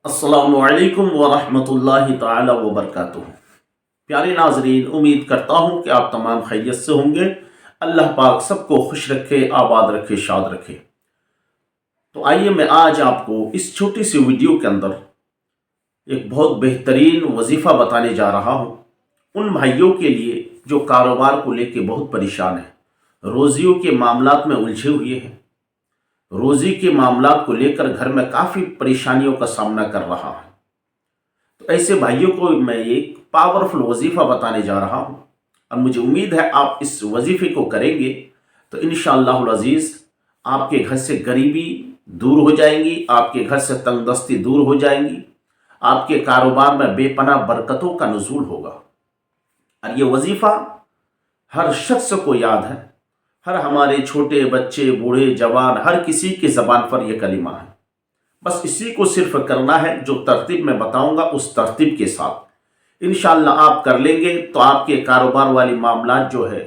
अस्सलामु अलैकुम वरहमतुल्लाहि ताला वबरकातुहू। प्यारे नाजरीन, उम्मीद करता हूँ कि आप तमाम खैरियत से होंगे। अल्लाह पाक सबको खुश रखे, आबाद रखे, शाद रखे। तो आइए मैं आज आपको इस छोटी सी वीडियो के अंदर एक बहुत बेहतरीन वजीफ़ा बताने जा रहा हूँ उन भाइयों के लिए जो कारोबार को लेके बहुत परेशान हैं, रोज़ियों के मामलात में उलझे हुए हैं, रोज़ी के मामलात को लेकर घर में काफ़ी परेशानियों का सामना कर रहा है। तो ऐसे भाइयों को मैं एक पावरफुल वजीफ़ा बताने जा रहा हूँ और मुझे उम्मीद है आप इस वजीफ़े को करेंगे तो इंशाअल्लाहुल अज़ीज़ आपके घर से गरीबी दूर हो जाएंगी, आपके घर से तंगदस्ती दूर हो जाएंगी, आपके कारोबार में बेपनाह बरकतों का नुज़ूल होगा। और ये वजीफ़ा हर शख्स को याद है, हर हमारे छोटे बच्चे, बूढ़े, जवान, हर किसी की ज़बान पर यह कलिमा है। बस इसी को सिर्फ करना है, जो तरतीब मैं बताऊंगा उस तरतीब के साथ इंशाअल्लाह आप कर लेंगे तो आपके कारोबार वाली मामलात जो है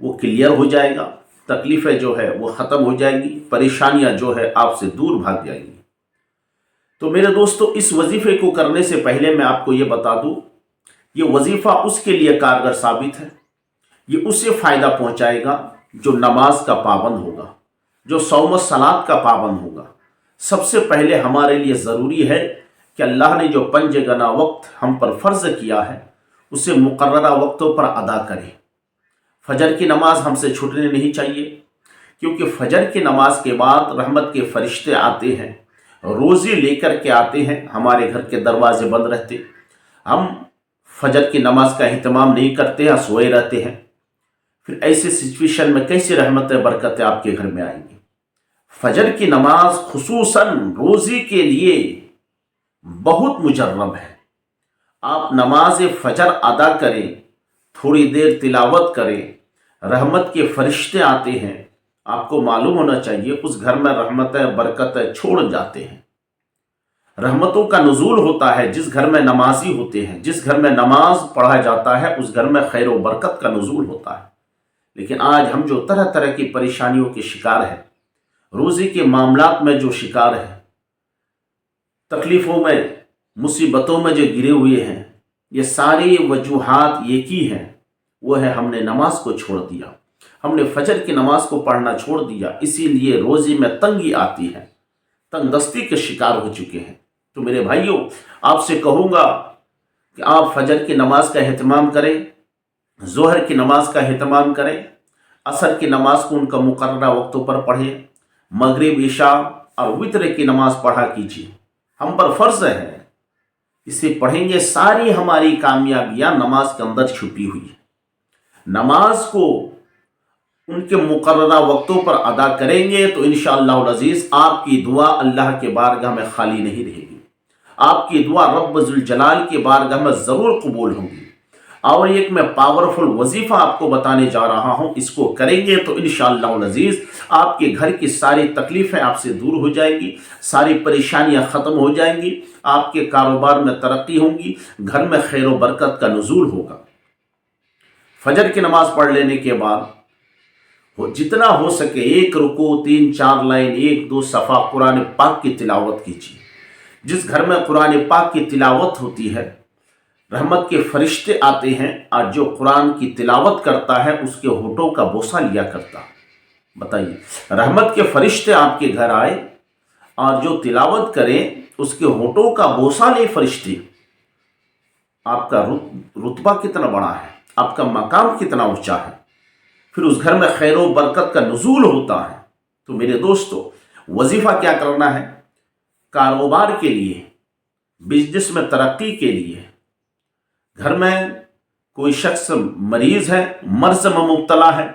वो क्लियर हो जाएगा, तकलीफ़ें जो है वो ख़त्म हो जाएंगी, परेशानियां जो है आपसे दूर भाग जाएंगी। तो मेरे दोस्तों, इस वजीफ़े को करने से पहले मैं आपको ये बता दूं, ये वजीफ़ा उसके लिए कारगर साबित है, ये उसे फ़ायदा पहुँचाएगा जो नमाज का पाबंद होगा, जो सौम सलात का पाबंद होगा। सबसे पहले हमारे लिए ज़रूरी है कि अल्लाह ने जो पंजगना वक्त हम पर फ़र्ज़ किया है उसे मुकर्ररा वक्तों पर अदा करें। फजर की नमाज हमसे छूटनी नहीं चाहिए, क्योंकि फजर की नमाज के बाद रहमत के फरिश्ते आते हैं, रोज़ी लेकर के आते हैं, हमारे घर के दरवाजे बंद रहते, हम फजर की नमाज का अहतमाम नहीं करते हैं, सोए रहते हैं। फिर ऐसे सिचुएशन में कैसे रहमतें बरकतें आपके घर में आएंगी। फजर की नमाज खुसूसन रोज़ी के लिए बहुत मुजर्रब है। आप नमाज फजर अदा करें, थोड़ी देर तिलावत करें, रहमत के फरिश्ते आते हैं। आपको मालूम होना चाहिए उस घर में रहमतें बरकतें छोड़ जाते हैं, रहमतों का नुज़ूल होता है जिस घर में नमाजी होते हैं, जिस घर में नमाज पढ़ा जाता है उस घर में खैर व बरकत का नुज़ूल होता है। लेकिन आज हम जो तरह तरह की परेशानियों के शिकार हैं, रोज़ी के मामलात में जो शिकार हैं, तकलीफ़ों में, मुसीबतों में जो गिरे हुए हैं, ये सारी वजूहात एक ही हैं, वो है हमने नमाज को छोड़ दिया, हमने फजर की नमाज को पढ़ना छोड़ दिया, इसीलिए रोज़ी में तंगी आती है, तंगदस्ती के शिकार हो चुके हैं। तो मेरे भाइयों, आपसे कहूँगा कि आप फजर की नमाज का एहतमाम करें, ज़ोहर की नमाज का एहतमाम करें, असर की नमाज को उनका मुकर्ररा वक्तों पर पढ़ें, मगरिब, इशा और वितर की नमाज पढ़ा कीजिए। हम पर फ़र्ज़ है, इसे पढ़ेंगे, सारी हमारी कामयाबियाँ नमाज के अंदर छुपी हुई है। नमाज को उनके मुकर्ररा वक्तों पर अदा करेंगे तो इंशाअल्लाह अज़ीज़ आपकी दुआ अल्लाह के बारगाह में खाली नहीं रहेगी, आपकी दुआ रब्बुल जलाल के बारगाह में ज़रूर कबूल होगी। और एक मैं पावरफुल वजीफ़ा आपको बताने जा रहा हूँ, इसको करेंगे तो इंशाअल्लाह अज़ीज़ आपके घर की सारी तकलीफ़ें आपसे दूर हो जाएंगी, सारी परेशानियाँ ख़त्म हो जाएंगी, आपके कारोबार में तरक्की होगी, घर में खैर व बरकत का नुज़ूल होगा। फजर की नमाज़ पढ़ लेने के बाद जितना हो सके एक रुकू, 3-4 लाइन, 1-2 सफ़ा कुरान पाक की तिलावत कीजिए। जिस घर में कुरान पाक की तिलावत होती है, रहमत के फरिश्ते आते हैं और जो कुरान की तिलावत करता है उसके होठों का बोसा लिया करता। बताइए, रहमत के फरिश्ते आपके घर आए और जो तिलावत करें उसके होठों का बोसा ले फरिश्ते, आपका रुतबा कितना बड़ा है, आपका मकाम कितना ऊंचा है, फिर उस घर में खैर व बरकत का नुज़ूल होता है। तो मेरे दोस्तों, वजीफ़ा क्या करना है, कारोबार के लिए, बिजनेस में तरक्की के लिए, घर में कोई शख्स मरीज़ है, मर्ज़ में मुब्तला है,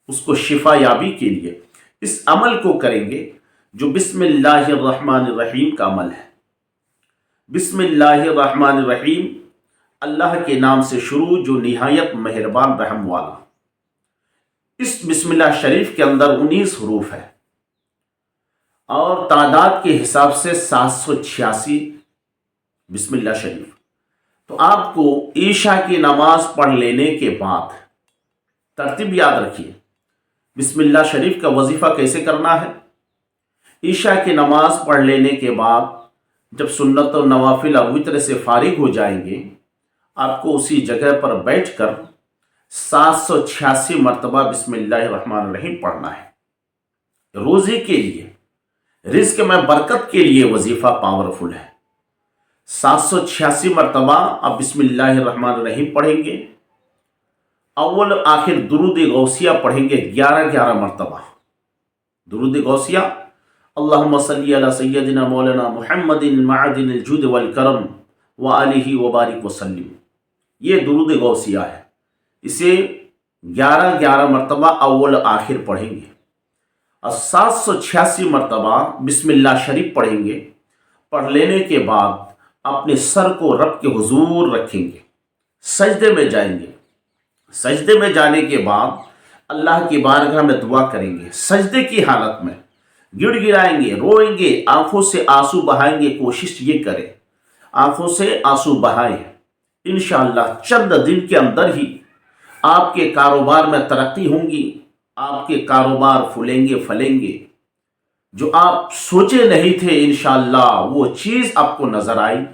उसको शिफा याबी के लिए इस अमल को करेंगे जो बिस्मिल्लाहिर्रहमानिर्रहीम का अमल है। बिस्मिल्लाहिर्रहमानिर्रहीम, अल्लाह के नाम से शुरू जो निहायत मेहरबान रहम वाला। इस बिस्मिल्लाह शरीफ के अंदर 19 हरूफ है और तादाद के हिसाब से 786 बिस्मिल्लाह शरीफ। तो आपको ईशा की नमाज पढ़ लेने के बाद तरतीब याद रखिए, बिस्मिल्लाह शरीफ का वजीफ़ा कैसे करना है। ईशा की नमाज पढ़ लेने के बाद जब सुन्नत और नवाफिल और वितर से फारिग हो जाएंगे, आपको उसी जगह पर बैठकर 786 मरतबा बिस्मिल्लाहिर्रहमानिर्रहीम पढ़ना है। रोज़े के लिए, रिज़्क में बरकत के लिए वजीफ़ा पावरफुल है। 786 मरतबा आप बिस्मिल्लाहिर्रहमानिर्रहीम पढ़ेंगे। अव्वल आखिर दुरूद गौसिया पढ़ेंगे 11 मरतबा। दुरूद गौसिया, अल्लाहुम्मा सल्ली अला सय्यदिना मौलाना मुहम्मदिन मअदिनिल जुद वल करम व आलिहि व बारिक वसल्लिम, ये दुरूद गौसिया है। इसे 11 मरतबा अव्वल आखिर पढ़ेंगे और 786 मरतबा बिस्मिल्लाह शरीफ पढ़ेंगे। पढ़ लेने के बाद अपने सर को रब के हुजूर रखेंगे, सजदे में जाएंगे। सजदे में जाने के बाद अल्लाह की बारगाह में दुआ करेंगे। सजदे की हालत में गिड़गिड़ाएंगे, रोएंगे, आंखों से आंसू बहाएंगे। कोशिश ये करें आंखों से आंसू बहाएं। इंशाअल्लाह चंद दिन के अंदर ही आपके कारोबार में तरक्की होंगी, आपके कारोबार फूलेंगे फलेंगे। जो आप सोचे नहीं थे इंशाअल्लाह वो चीज़ आपको नजर आई।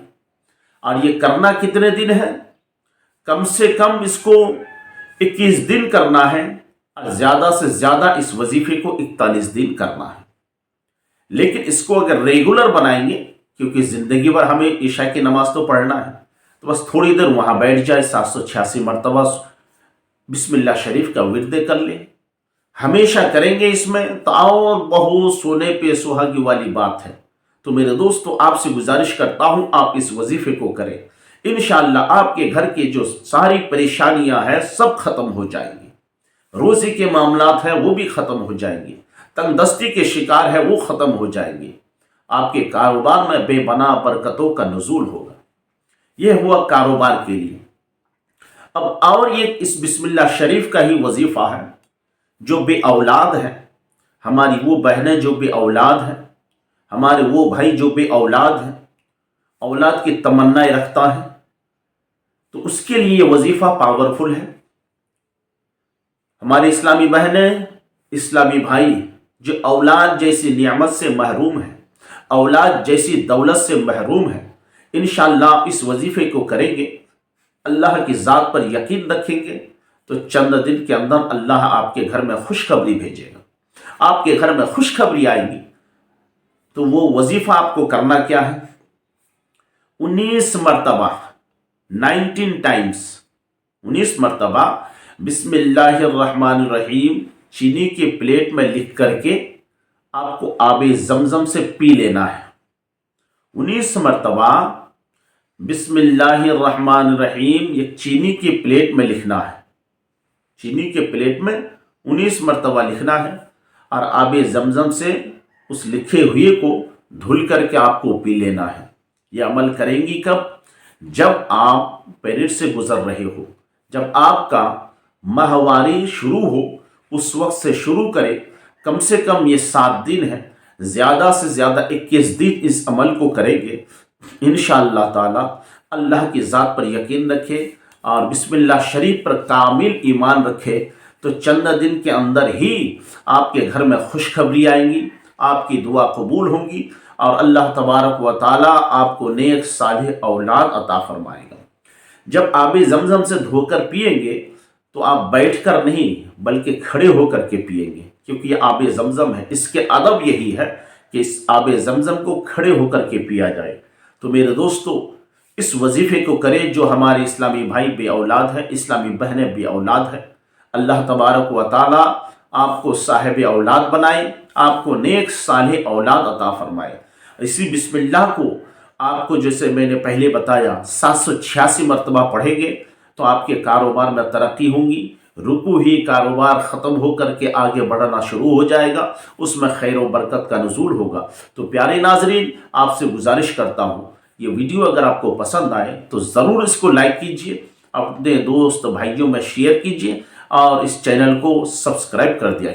और ये करना कितने दिन है? कम से कम इसको 21 दिन करना है और ज़्यादा से ज़्यादा इस वजीफे को 41 दिन करना है। लेकिन इसको अगर रेगुलर बनाएंगे, क्योंकि ज़िंदगी भर हमें ईशा की नमाज तो पढ़ना है, तो बस थोड़ी देर वहाँ बैठ जाए, 786 मरतबा बिस्मिल्लाह शरीफ का विर्द कर ले। हमेशा करेंगे इसमें तो और बहुत सोने पे सुहागी वाली बात है। तो मेरे दोस्तों, आपसे गुजारिश करता हूँ आप इस वजीफे को करें। इंशाअल्लाह आपके घर की जो सारी परेशानियां हैं सब खत्म हो जाएंगी। रोज़ी के मामलात हैं वो भी खत्म हो जाएंगे। तंगदस्ती के शिकार है वो खत्म हो जाएंगे। आपके कारोबार में बेपनाह बरकतों का नुज़ूल होगा। यह हुआ कारोबार के लिए। अब और ये इस बिस्मिल्लाह शरीफ का ही वजीफा है। जो बे औलाद है, हमारी वो बहनें जो बे औलाद हैं, हमारे वो भाई जो बे औलाद हैं, औलाद की तमन्नाएं रखता है, तो उसके लिए वजीफा पावरफुल है। हमारी इस्लामी बहनें, इस्लामी भाई जो औलाद जैसी नियामत से महरूम है, औलाद जैसी दौलत से महरूम है, इंशाअल्लाह इस वजीफे को करेंगे, अल्लाह की ज़ात पर यकीन रखेंगे, तो चंद दिन के अंदर अल्लाह आपके घर में खुशखबरी भेजेगा। आपके घर में खुशखबरी आएगी। तो वो वजीफा आपको करना क्या है? 19 मरतबा 19 टाइम्स 19 मरतबा बिस्मिल्लाहिर्रहमानिर्रहीम चीनी के प्लेट में लिख करके आपको आबे जमजम से पी लेना है। 19 मरतबा बिस्मिल्लाहिर्रहमानिर्रहीम ये चीनी की प्लेट में लिखना है। चीनी के प्लेट में 19 मरतबा लिखना है और आबे जमजम से उस लिखे हुए को धुल करके आपको पी लेना है। यह अमल करेंगी कब? जब आप पीरियड से गुजर रहे हो, जब आपका माहवारी शुरू हो, उस वक्त से शुरू करें। कम से कम ये 7 दिन है, ज़्यादा से ज़्यादा 21 दिन इस अमल को करेंगे। इंशाअल्लाह ताला अल्लाह की ज़ात पर यकीन रखे और बिस्मिल्लाह शरीफ पर कामिल ईमान रखे, तो चंद दिन के अंदर ही आपके घर में खुशखबरी आएंगी, आपकी दुआ कबूल होंगी और अल्लाह तबारक व ताला आपको नेक सालिह औलाद अता फरमाएगा। जब आबे जमजम से धोकर पिएंगे तो आप बैठकर नहीं बल्कि खड़े होकर के पिएंगे, क्योंकि ये आबे जमजम है। इसके अदब यही है कि इस आबे जमजम को खड़े होकर के पिया जाए। तो मेरे दोस्तों, इस वजीफे को करें। जो हमारे इस्लामी भाई बे औलाद है, इस्लामी बहनें बे औलाद है, अल्लाह तबारक व ताला आपको साहिब औलाद बनाए, आपको नेक सालेह औलाद अता फरमाए। इसी बिस्मिल्लाह को आपको, जैसे मैंने पहले बताया, 786 मरतबा पढ़ेंगे तो आपके कारोबार में तरक्की होंगी। रुकू ही कारोबार ख़त्म होकर के आगे बढ़ना शुरू हो जाएगा, उसमें खैर व बरकत का नुज़ूल होगा। तो प्यारे नाजरीन, आपसे गुजारिश करता हूँ, ये वीडियो अगर आपको पसंद आए तो ज़रूर इसको लाइक कीजिए, अपने दोस्त भाइयों में शेयर कीजिए और इस चैनल को सब्सक्राइब कर दिया।